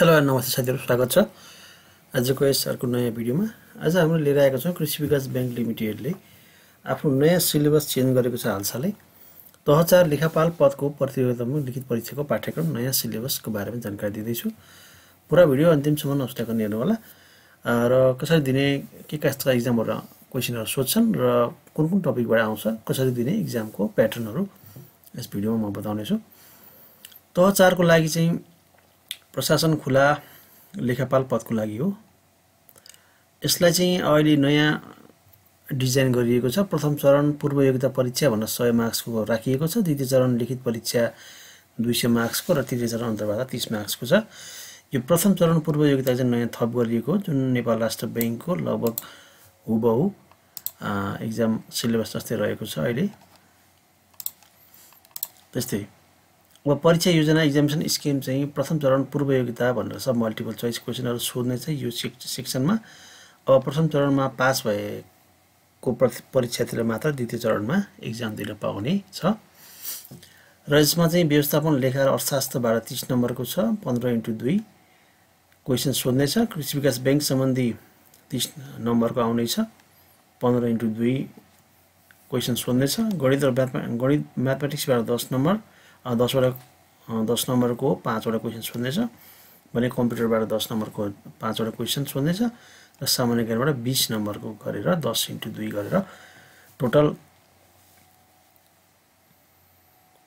Hello नमस्ते साथीहरु, स्वागत छ आजको यस अर्को नयाँ भिडियोमा। आज हामीले लिएर आएका छौं कृषि विकास बैंक लिमिटेडले आफ्नो नयाँ सिलेबस चेन्ज गरेको छ। हालसालै तह 4 लेखापाल पदको प्रतियोगितामा लिखित परीक्षाको पाठ्यक्रम नयाँ सिलेबसको बारेमा जानकारी दिँदै छु। पुरा भिडियो अन्तिमसम्म नछुटाइकन हेर्नु होला र कसरी दिने के कस्ता एक्जामहरु क्वेशनहरु सोध्छन् र कुन कुन टपिकबाट आउँछ, कसरी दिने एक्जामको प्याटर्नहरु यस भिडियोमा म बताउने छु। तह 4 को लागि चाहिँ प्रशासन खुला लेखापाल पदको लागि हो। यसलाई चाहिँ अहिले नयाँ डिजाइन गरिएको छ। प्रथम चरण पूर्व योग्यता परीक्षा भनेर 100 मार्क्सको राखिएको छ। द्वितीय चरण लिखित परीक्षा 200 मार्क्सको र तृतीय चरण अन्तर्वार्ता 30 मार्क्सको छ। यो प्रथम चरण पूर्व योग्यता चाहिँ नयाँ थप गरिएको जुन नेपाल राष्ट्र बैंकको लगभग हुबहु एक्जाम सिलेबस जस्तै रहेको छ अहिले। त्यस्तै अब परीक्षा योजना एक्जामिनेसन स्किम चाहिँ प्रथम चरण पूर्व योग्यता भनेर सब मल्टिपल चोइस क्वेशनहरु सोध्ने चाहिँ यो सेक्सनमा। अब प्रथम चरणमा पास भएको परीक्षार्थीले मात्र द्वितीय चरणमा एक्जाम दिन पाउने छ। र यसमा चाहिँ व्यवस्थापन लेखा र अर्थशास्त्रबाट 30 नम्बरको छ। 15x2 क्वेशन सोध्ने छ। कृषि विकास बैंक सम्बन्धी 30 नम्बरको आउने छ। 15x2 क्वेशन सोध्ने छ। गणित र म्याथमेटिक्सबाट 10 नम्बर 10 नम्बरको 5 वटा क्वेशन सोध्ने छ भने कम्प्युटरबाट 10 नम्बरको 5 वटा क्वेशन सोध्ने छ र सामान्य ज्ञानबाट 20 नम्बरको गरेर 10x2 गरेर टोटल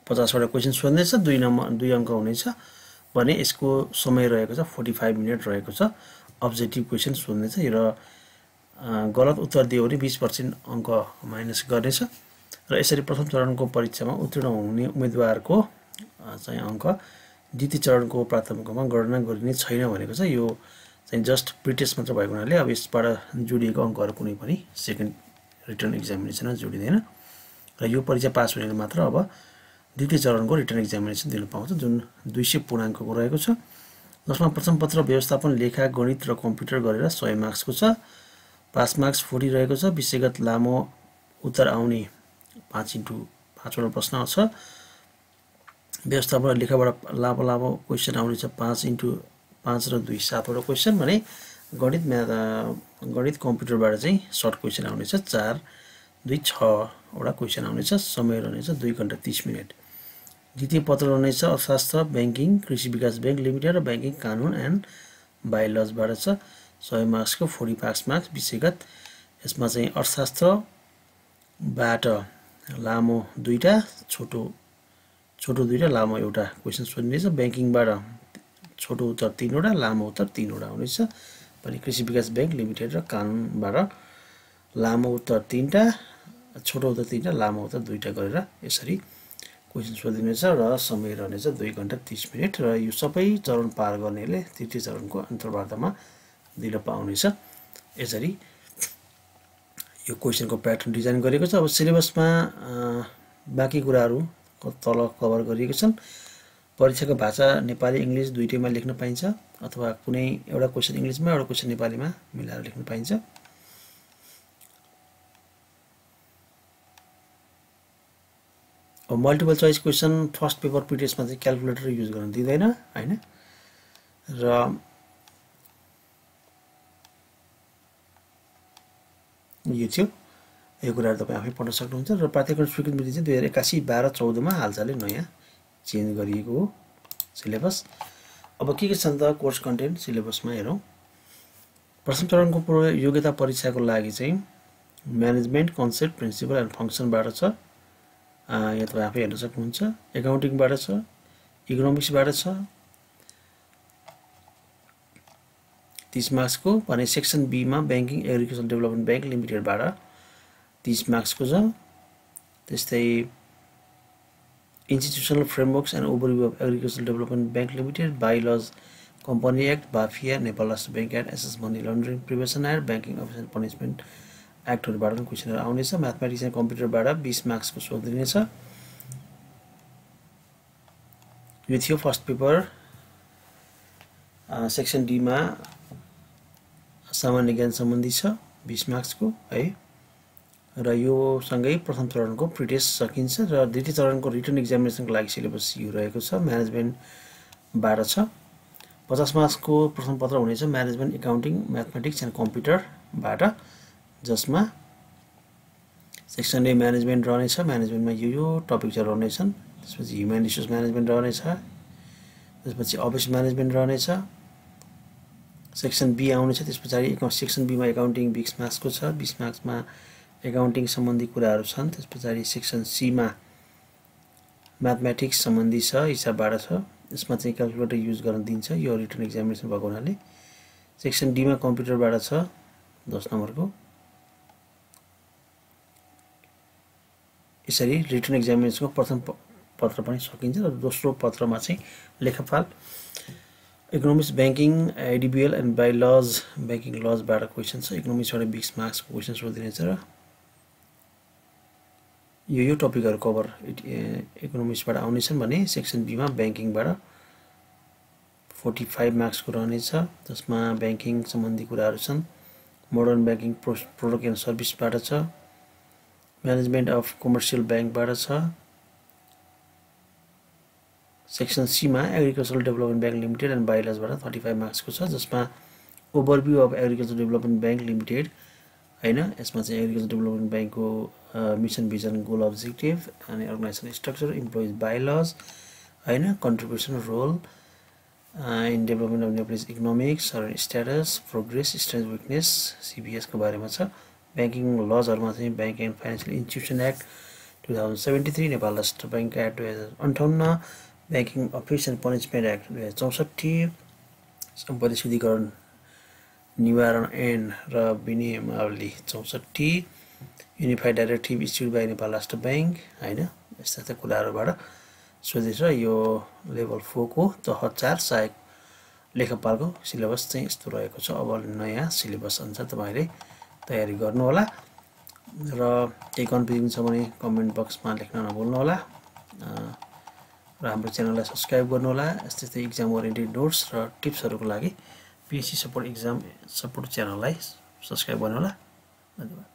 50 वटा क्वेशन सोध्ने छ। 2 अंक हुनेछ भने यसको समय रहेको छ 45 मिनेट रहेको छ। अब्जेक्टिभ क्वेशन सोध्ने छ र गलत उत्तर दियो भने 20% अंक माइनस गर्नेछ। र यसरी प्रथम चरणको परीक्षामा उत्तीर्ण हुने उम्मेदवारको चाहिँ अंक द्वितीय चरणको प्राथमिकमा गणना गरिने छैन भनेको छ। यो चाहिँ जस्ट प्रिटेस्ट मात्र भएको हुनाले अब यसबाट जोडिएको अंकहरु कुनै पनि सेकेन्ड रिटर्न एक्जामिनेसनमा जोडिदैन र यो परीक्षा पास हुनेले मात्र अब द्वितीय चरणको रिटर्न एक्जामिनेसन दिन पाउँछ जुन 200 पूर्णांकको रहेको छ। जसमा प्रथम पत्र व्यवस्थापन लेखा गणित र कम्प्युटर गरेर 100 मार्क्सको छ। पास मार्क्स 40 रहेको छ। विषयगत लामो उत्तर आउने 5x5 वटा प्रश्न छ। व्यवस्थापन लेखाबाट लामो क्वेशन आउने छ 5x5 र 2 7 वटा क्वेशन भने गणित कम्प्युटरबाट चाहिँ सर्ट क्वेशन आउने छ 4 2 6 वटा क्वेशन आउने छ। समय रहनेछ 2 घण्टा 30 मिनेट। द्वितीय पत्र रहनेछ अर्थशास्त्र बैंकिङ कृषि विकास बैंक लिमिटेड र बैंकिङ कानुन एन्ड बायोलजबाट छ 100 मार्क्सको 45 मार्क्स विषयगत। यसमा चाहिँ अर्थशास्त्रबाट लामो 2टा छोटो 2टा लामो एउटा क्वेशन सोध्नेछ। बैंकिङबाट छोटो उत्तर 3 वटा लामो उत्तर 3 वटा हुनेछ भने कृषि विकास बैंक लिमिटेड र कानुनबाट लामो उत्तर 3टा छोटो उत्तर 3टा लामो उत्तर 2टा गरेर यसरी क्वेशन सोधिनेछ र समय रहनेछ 2 घण्टा 30 मिनेट। र यो सबै चरण पार गर्नेले तृतीय चरणको अन्तर्वार्तामा दिन पाउनेछ। यसरी यो क्वेशनको प्याटर्न डिजाइन गरेको छ। अब सिलेबसमा बाँकी कुराहरु तल कभर गरिएको छन्। परीक्षाको भाषा नेपाली इंग्लिश दुईटैमा लेख्न पाइन्छ अथवा कुनै एउटा क्वेशन इंग्लिशमा एउटा क्वेशन नेपालीमा मिलाएर लेख्न पाइन्छ। अब multiple choice question first paper प्रिटेस्टमा चाहिँ क्याल्कुलेटर युज गर्न दिँदैन हैन र यो थियो। यो कुराहरु तपाई आफै पढ्न सक्नुहुन्छ र पाठ्यक्रम स्वीकृत मिति चाहिँ 2081 12 14 मा हालसालै नयाँ चेन्ज गरिएको हो सिलेबस। अब के छन् त कोर्स कन्टेन्ट सिलेबसमा हेरौं। प्रथम चरणको पूर्व योग्यता परीक्षाको लागि चाहिँ म्यानेजमेन्ट कन्सेप्ट प्रिन्सिपल एन्ड फंक्सनबाट छ। यहाँ तपाई आफै हेर्न सक्नुहुन्छ। एकाउन्टिङबाट छ, इकोनोमिक्सबाट छ 30 मार्क्सको भने सेक्सन बी मा बैंकिङ एग्रिकल्चर डेभलपमेन्ट बैंक लिमिटेडबाट 30 मार्क्सको छ। त्यस्तै institutional frameworks and overview of agriculture development bank limited bylaw company act BAFIA Nepal Rastra bank and SS money laundering prevention and banking officer punishment एक्टहरुबाट पनि क्वेशनहरु आउनेछ। म्याथमेटिक्स एन्ड कम्प्युटरबाट 20 मार्क्सको सोधिनेछ। यो थियो फर्स्ट पेपर। सेक्सन डी मा सामान्य ज्ञान सम्बन्धी छ 20 मार्क्सको है र यो सँगै प्रथम चरणको प्रिटेस्ट सकिन्छ र द्वितीय चरणको रिटन एक्जामिनेसनको लागि सिलेबस यो रहेको छ। म्यानेजमेन्ट 12 छ 50 मार्क्सको प्रश्न पत्र हुनेछ म्यानेजमेन्ट एकाउन्टिङ म्याथमेटिक्स एन्ड कम्प्युटरबाट, जसमा सेक्सन ए म्यानेजमेन्ट रहनेछ। म्यानेजमेन्टमा यो टपिकहरू रहनेछन्। त्यसपछि ह्युमन रिसोर्स म्यानेजमेन्ट रहनेछ। त्यसपछि अफिस म्यानेजमेन्ट रहनेछ। सेक्सन बी आउनेछ। त्यस पछाडि सेक्सन बीमा एकाउन्टिङ 20 मार्क्सको छ। 20 मार्क्समा एकाउन्टिङ सम्बन्धी कुराहरू छन्। त्यस पछाडि सेक्सन सीमा म्याथमेटिक्स सम्बन्धी छ, हिसाबबाट छ। यसमा चाहिँ क्याल्कुलेटर युज गर्न दिन्छ, यो रिटन एक्जामिनेसन भएको हुनाले। सेक्सन डीमा कम्प्युटरबाट छ 10 नम्बरको। यसरी रिटन एक्जामिनेसनको प्रथम पत्र पनि सकिन्छ र दोस्रो पत्रमा चाहिँ लेखापाल economics banking IDBL and bylaw banking लजबाट क्वेसन छ। इकोनोमिक्सबाट 20 मार्क्सको क्वेसन सोधिनेछ र यो टपिकहरू कभर इकोनोमिक्सबाट आउनेछन् भने सेक्सन बीमा ब्याङ्किङबाट 45 मार्क्सको रहनेछ, जसमा ब्याङ्किङ सम्बन्धी कुराहरू छन्। मोडर्न ब्याङ्किङ प्रोडक्ट एन्ड सर्भिसबाट छ। म्यानेजमेन्ट अफ कमर्सियल ब्याङ्कबाट छ। सेक्सन सीमा agricultural development bank limited and बाइलजबाट 35 मार्क्सको छ, जसमा overview of agriculture development bank limited हैन, यसमा चाहिँ एग्रिकल्चर डेभलपमेन्ट ब्याङ्कको मिसन भिजन गोल अब्जेक्टिभ अनि अर्गनाइजेसन स्ट्रक्चर इम्प्लोइज बाइलज हैन, contribution role in development of Nepalese economics status progress strength weakness सीबीएसको बारेमा छ। ब्याङ्किङ लजहरूमा चाहिँ bank and financial institution act 2073, Nepal राष्ट्र bank act 2058, banking office and punishment act 2064, सम्पत्ति शुद्धिकरण निवारण ऐन र विनियमावली 64, युनिफाइड डाइरेक्टिभ इस्युड बाई नेपाल राष्ट्र ब्याङ्क हैन, यस्ता कुराहरूबाट सोधेछ। यो लेभल 4 को तह 4 सहायक लेखापालको सिलेबस चाहिँ यस्तो रहेको छ। अब नयाँ सिलेबस अनुसार तपाईहरुले तयारी गर्नुहोला र केही कन्फ्युजन छ भने कमेन्ट बक्समा लेख्न नभुल्नुहोला र हाम्रो च्यानललाई सब्स्क्राइब गर्नुहोला। यस्तै एक्जाम ओरिएन्टेड नोट्स र टिप्सहरुको लागि पिएससी सपोर्ट एक्जाम सपोर्ट च्यानललाई सब्स्क्राइब गर्नुहोला। धन्यवाद।